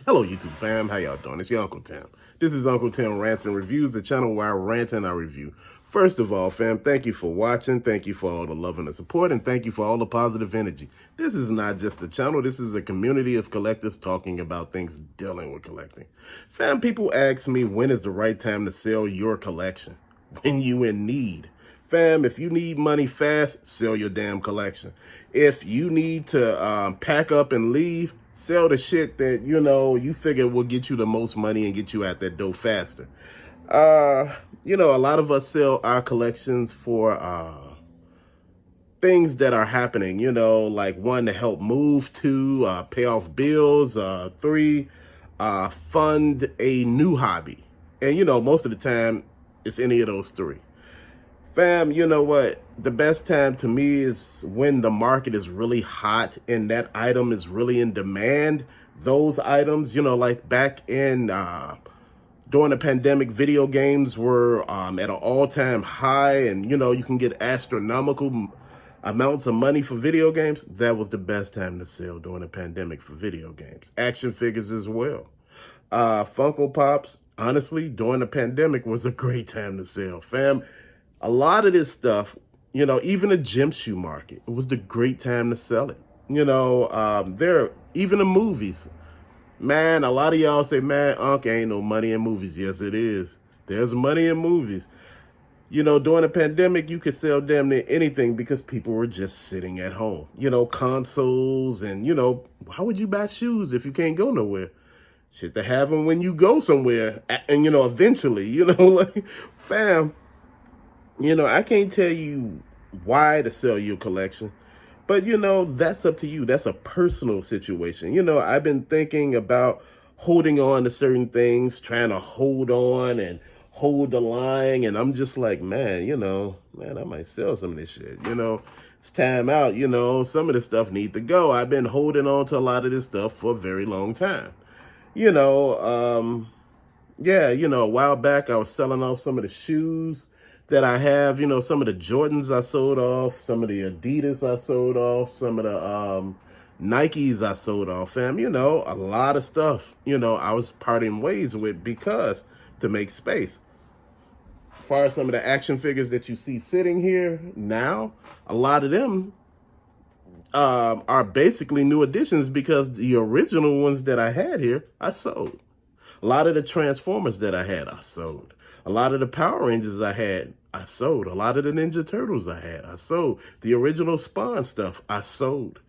Hello, YouTube fam. How y'all doing? It's your Uncle Tim. This is Uncle Tim Rants and Reviews, the channel where I rant and I review. First of all, fam, thank you for watching. Thank you for all the love and the support, and thank you for all the positive energy. This is not just a channel. This is a community of collectors talking about things dealing with collecting. Fam, people ask me, when is the right time to sell your collection? When you in need. Fam, if you need money fast, sell your damn collection. If you need to pack up and leave, sell the shit that, you figure will get you the most money and get you out that dough faster. A lot of us sell our collections for things that are happening, like one, to help move, two, pay off bills, three, fund a new hobby. And, most of the time, it's any of those three. Fam, you know what? The best time to me is when the market is really hot and that item is really in demand. Those items, like back in during the pandemic, video games were at an all-time high, and you can get astronomical amounts of money for video games. That was the best time to sell during the pandemic for video games. Action figures as well. Funko Pops, honestly, during the pandemic was a great time to sell. Fam, a lot of this stuff, even the gym shoe market, it was the great time to sell it. Even the movies. Man, a lot of y'all say, man, Unc, ain't no money in movies. Yes, it is. There's money in movies. During the pandemic, you could sell damn near anything because people were just sitting at home. Consoles and, how would you buy shoes if you can't go nowhere? Shit, to have them when you go somewhere and, eventually, like, fam, I can't tell you why to sell your collection, but, that's up to you. That's a personal situation. I've been thinking about holding on to certain things, trying to hold on and hold the line. And I'm just like, man, I might sell some of this shit. It's time out. Some of this stuff need to go. I've been holding on to a lot of this stuff for a very long time. A while back I was selling off some of the shoes that I have, some of the Jordans I sold off, some of the Adidas I sold off, some of the Nikes I sold off, fam, a lot of stuff, I was parting ways with because to make space. As far as some of the action figures that you see sitting here now, a lot of them are basically new additions because the original ones that I had here, I sold. A lot of the Transformers that I had, I sold. A lot of the Power Rangers I had, I sold. A lot of the Ninja Turtles I had, I sold. The original Spawn stuff, I sold.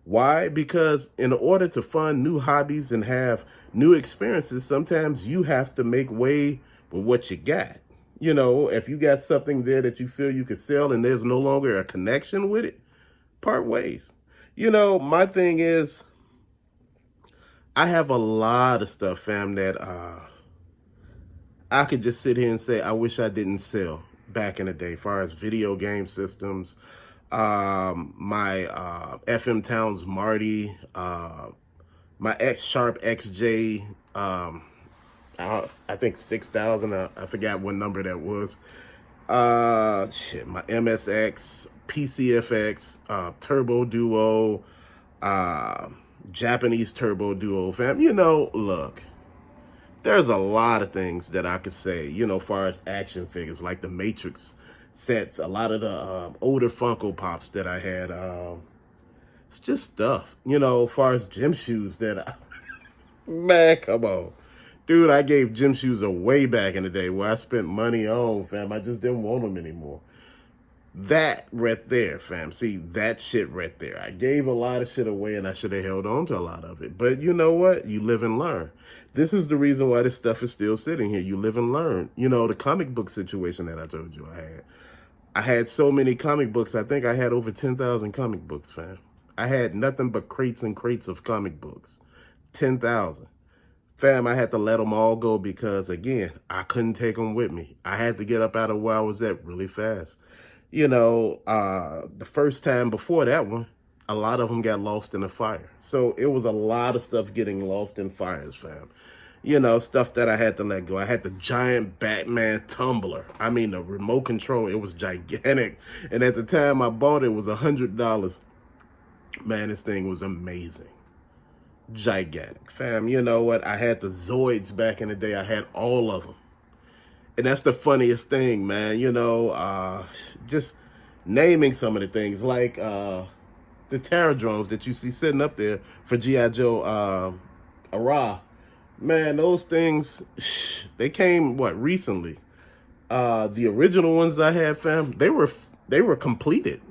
Why? Because in order to fund new hobbies and have new experiences, sometimes you have to make way with what you got. If you got something there that you feel you could sell and there's no longer a connection with it, part ways. My thing is, I have a lot of stuff, fam, that I could just sit here and say, I wish I didn't sell back in the day, as far as video game systems, my FM Towns Marty, my X-Sharp XJ, I think 6,000, I forgot what number that was. My MSX, PCFX, Turbo Duo, Japanese Turbo Duo, fam. Look, there's a lot of things that I could say, far as action figures, like the Matrix sets, a lot of the older Funko Pops that I had. It's just stuff, far as gym shoes that man, come on. Dude, I gave gym shoes away back in the day where I spent money on, fam. I just didn't want them anymore. That right there, fam. See, that shit right there. I gave a lot of shit away and I should have held on to a lot of it. But you know what? You live and learn. This is the reason why this stuff is still sitting here. You live and learn. The comic book situation that I told you I had. I had so many comic books. I think I had over 10,000 comic books, fam. I had nothing but crates and crates of comic books. 10,000. Fam, I had to let them all go because, again, I couldn't take them with me. I had to get up out of where I was at really fast. The first time before that one, a lot of them got lost in a fire. So it was a lot of stuff getting lost in fires, fam. Stuff that I had to let go. I had the giant Batman tumbler. I mean, the remote control, it was gigantic. And at the time I bought it, it was $100. Man, this thing was amazing. gigantic. Fam, you know what? I had the Zoids back in the day. I had all of them. And that's the funniest thing, man. Just naming some of the things like the Terradrones that you see sitting up there for G.I. Joe Ara. Man, those things, they came, recently. The original ones I had, fam, they were completed.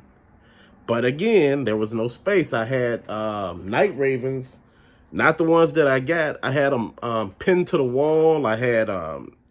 But again, there was no space. I had Night Ravens, not the ones that I got. I had them pinned to the wall. I had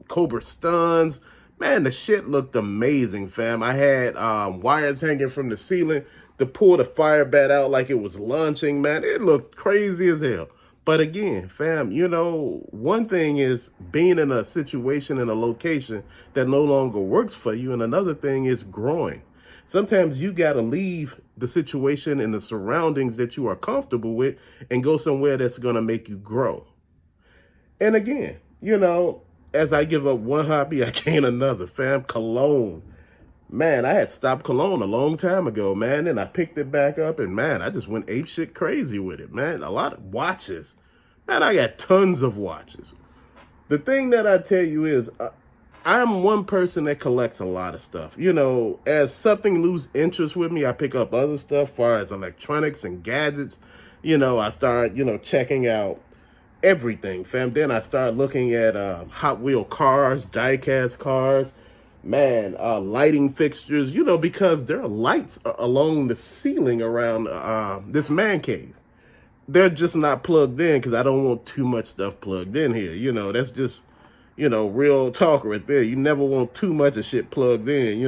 Cobra Stuns. Man, the shit looked amazing, fam. I had wires hanging from the ceiling to pull the fire bat out like it was launching, man. It looked crazy as hell. But again, fam, one thing is being in a situation, in a location that no longer works for you. And another thing is growing. Sometimes you got to leave the situation and the surroundings that you are comfortable with and go somewhere that's going to make you grow. And again, as I give up one hobby, I gain another, fam. Cologne. Man, I had stopped cologne a long time ago, man. And I picked it back up and, man, I just went apeshit crazy with it, man. A lot of watches. Man, I got tons of watches. The thing that I tell you is I'm one person that collects a lot of stuff. As something lose interest with me, I pick up other stuff as far as electronics and gadgets. I start, checking out everything, fam. Then I start looking at Hot Wheel cars, die-cast cars, man, lighting fixtures, because there are lights along the ceiling around this man cave. They're just not plugged in because I don't want too much stuff plugged in here. That's just, real talk right there. You never want too much of shit plugged in,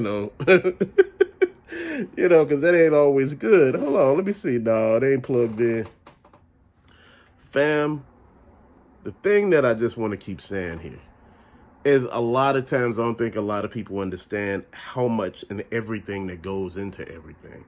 because that ain't always good. Hold on, let me see. No, they ain't plugged in. Fam, the thing that I just want to keep saying here is a lot of times I don't think a lot of people understand how much and everything that goes into everything.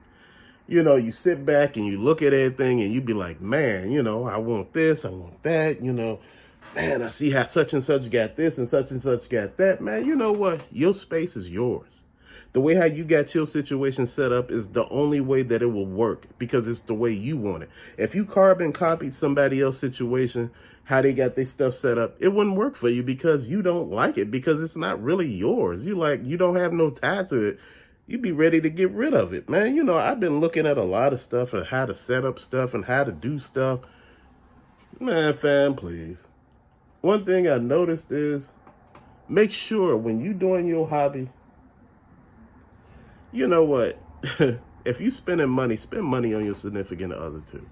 You sit back and you look at everything and you be like, man, I want this, I want that, man, I see how such and such got this and such got that. Man, you know what? Your space is yours. The way how you got your situation set up is the only way that it will work because it's the way you want it. If you carbon copied somebody else's situation, how they got their stuff set up, it wouldn't work for you because you don't like it because it's not really yours. You don't have no tie to it. You'd be ready to get rid of it, man. I've been looking at a lot of stuff and how to set up stuff and how to do stuff. Man, fam, please. One thing I noticed is make sure when you're doing your hobby, you know what? If you spending money, spend money on your significant other too.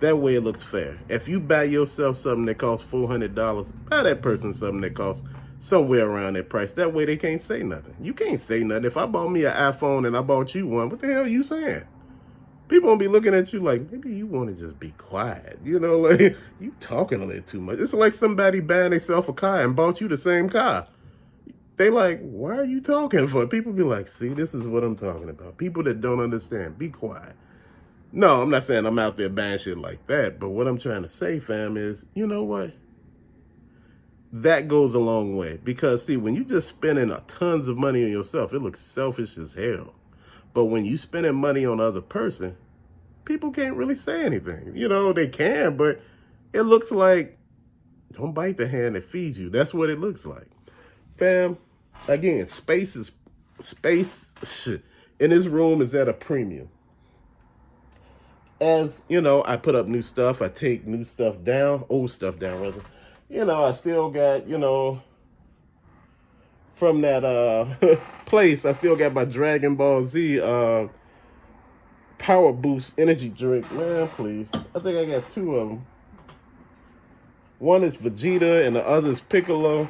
That way it looks fair. If you buy yourself something that costs $400, buy that person something that costs somewhere around that price. That way they can't say nothing. You can't say nothing. If I bought me an iPhone and I bought you one, what the hell are you saying? People won't be looking at you like, maybe you want to just be quiet. Like, you talking a little too much. It's like somebody buying themselves a car and bought you the same car. They like, why are you talking for? People be like, see, this is what I'm talking about. People that don't understand, be quiet. No, I'm not saying I'm out there buying shit like that. But what I'm trying to say, fam, is, you know what? That goes a long way. Because, see, when you just spending tons of money on yourself, it looks selfish as hell. But when you spending money on the other person, people can't really say anything. They can, but it looks like, don't bite the hand that feeds you. That's what it looks like. Fam, again, space in this room is at a premium. As, I put up new stuff. I take new stuff down, old stuff down, rather. I still got, from that place, I still got my Dragon Ball Z Power Boost energy drink. Man, please. I think I got two of them. One is Vegeta and the other is Piccolo.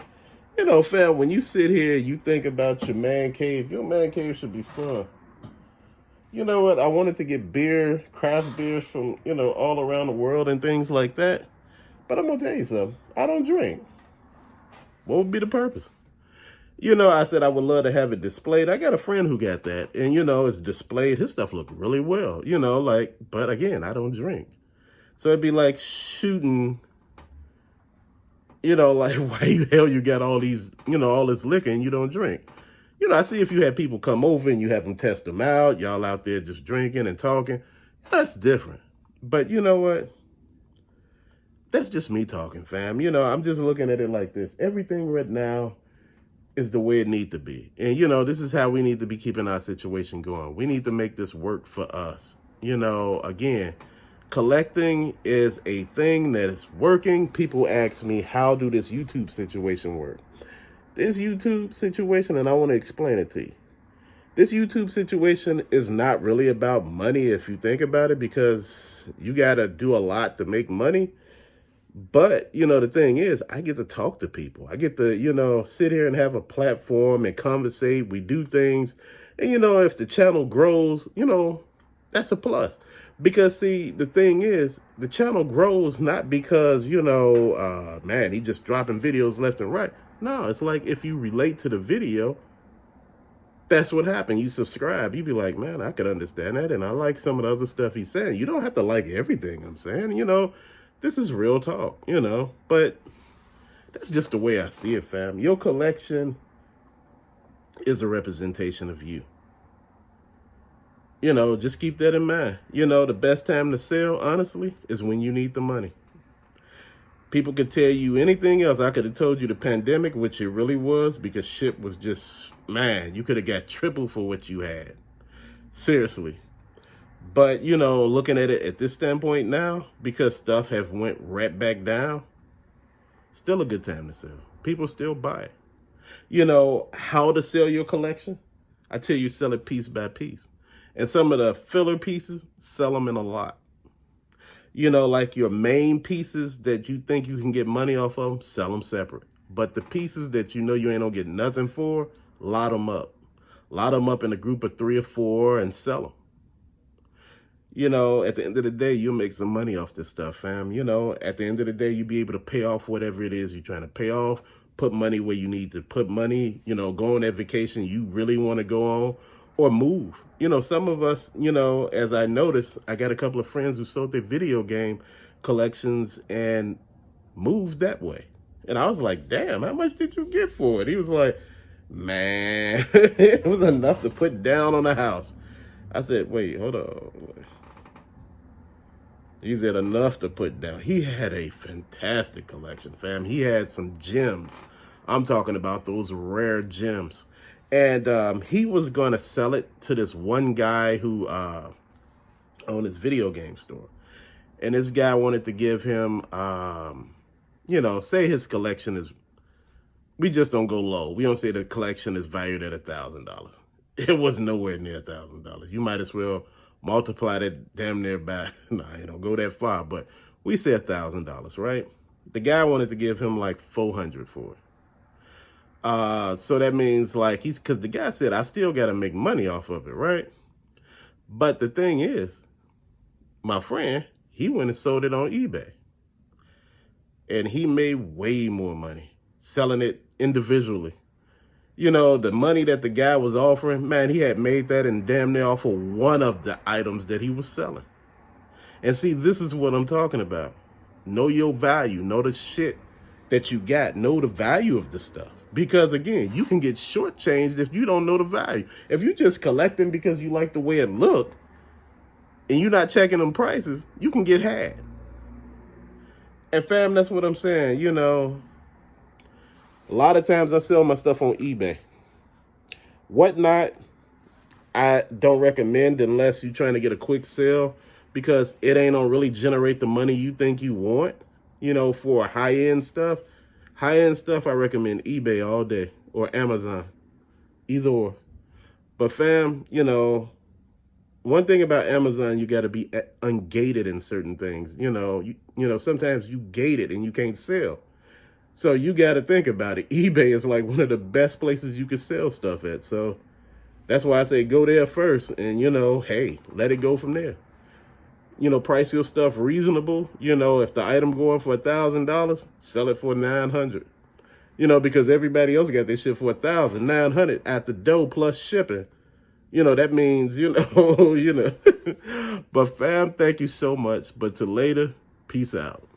Fam, when you sit here, you think about your man cave. Your man cave should be fun. You know what? I wanted to get craft beers from, all around the world and things like that. But I'm going to tell you something. I don't drink. What would be the purpose? I said I would love to have it displayed. I got a friend who got that. And, it's displayed. His stuff looked really well. But again, I don't drink. So it'd be like shooting, like, why the hell you got all these, all this liquor and you don't drink? I see if you had people come over and you have them test them out, y'all out there just drinking and talking, that's different. But you know what? that's just me talking, fam. You know, I'm just looking at it like this. Everything right now is the way it need to be. And, you know, this is how we need to be keeping our situation going. We need to make this work for us. You know, again, collecting is a thing that is working. People ask me, how do this YouTube situation work? This YouTube situation, and I want to explain it to you. This YouTube situation is not really about money if you think about it, because you got to do a lot to make money. But, you know, the thing is, I get to talk to people. I get to, you know, sit here and have a platform and conversate. We do things. And, you know, if the channel grows, you know, that's a plus. Because, see, the thing is, the channel grows not because, you know, man, he just dropping videos left and right. No, it's like if you relate to the video, that's what happened. You subscribe. You be like, man, I could understand that. And I like some of the other stuff he's saying. You don't have to like everything I'm saying. You know, this is real talk, you know. But that's just the way I see it, fam. Your collection is a representation of you. You know, just keep that in mind. You know, the best time to sell, honestly, is when you need the money. People could tell you anything else. I could have told you the pandemic, which it really was, because shit was just, man, you could have got triple for what you had. Seriously. But, you know, looking at it at this standpoint now, because stuff have went right back down, still a good time to sell. People still buy it. You know, how to sell your collection? I tell you, sell it piece by piece. And some of the filler pieces, sell them in a lot. You know, like your main pieces that you think you can get money off of them, sell them separate. But the pieces that you know you ain't gonna get nothing for, lot them up. Lot them up in a group of 3 or 4 and sell them. You know, at the end of the day, you'll make some money off this stuff, fam. You know, at the end of the day, you'll be able to pay off whatever it is you're trying to pay off, put money where you need to put money, you know, go on that vacation you really want to go on, or move. You know, some of us, you know, as I noticed, I got a couple of friends who sold their video game collections and moved that way. And I was like, damn, how much did you get for it? He was like, man, it was enough to put down on the house. I said, wait, hold on. He said enough to put down. He had a fantastic collection, fam. He had some gems. I'm talking about those rare gems. And he was going to sell it to this one guy who owned his video game store. And this guy wanted to give him, you know, say his collection is, we just don't go low. We don't say the collection is valued at $1,000. It was nowhere near $1,000. You might as well multiply that damn near by, nah, you don't go that far, but we say $1,000, right? The guy wanted to give him like $400 for it. So that means like because the guy said, I still got to make money off of it, right? But the thing is, my friend, he went and sold it on eBay. And he made way more money selling it individually. You know, the money that the guy was offering, man, he had made that and damn near off of one of the items that he was selling. And see, this is what I'm talking about. Know your value. Know the shit that you got. Know the value of the stuff. Because, again, you can get shortchanged if you don't know the value. If you're just collecting because you like the way it looked and you're not checking them prices, you can get had. And, fam, that's what I'm saying. You know, a lot of times I sell my stuff on eBay. Whatnot, I don't recommend unless you're trying to get a quick sale, because it ain't gonna really generate the money you think you want, you know, for high-end stuff. High-end stuff, I recommend eBay all day, or Amazon, either or. But fam, you know, one thing about Amazon, you got to be ungated in certain things. You know, sometimes you gate it and you can't sell. So you got to think about it. eBay is like one of the best places you can sell stuff at. So that's why I say go there first and, you know, hey, let it go from there. You know, price your stuff reasonable. You know, if the item going for $1,000, sell it for $900. You know, because everybody else got their shit for $1,000, $900 at the door plus shipping. You know, that means, you know, you know. But fam, thank you so much. But till later, peace out.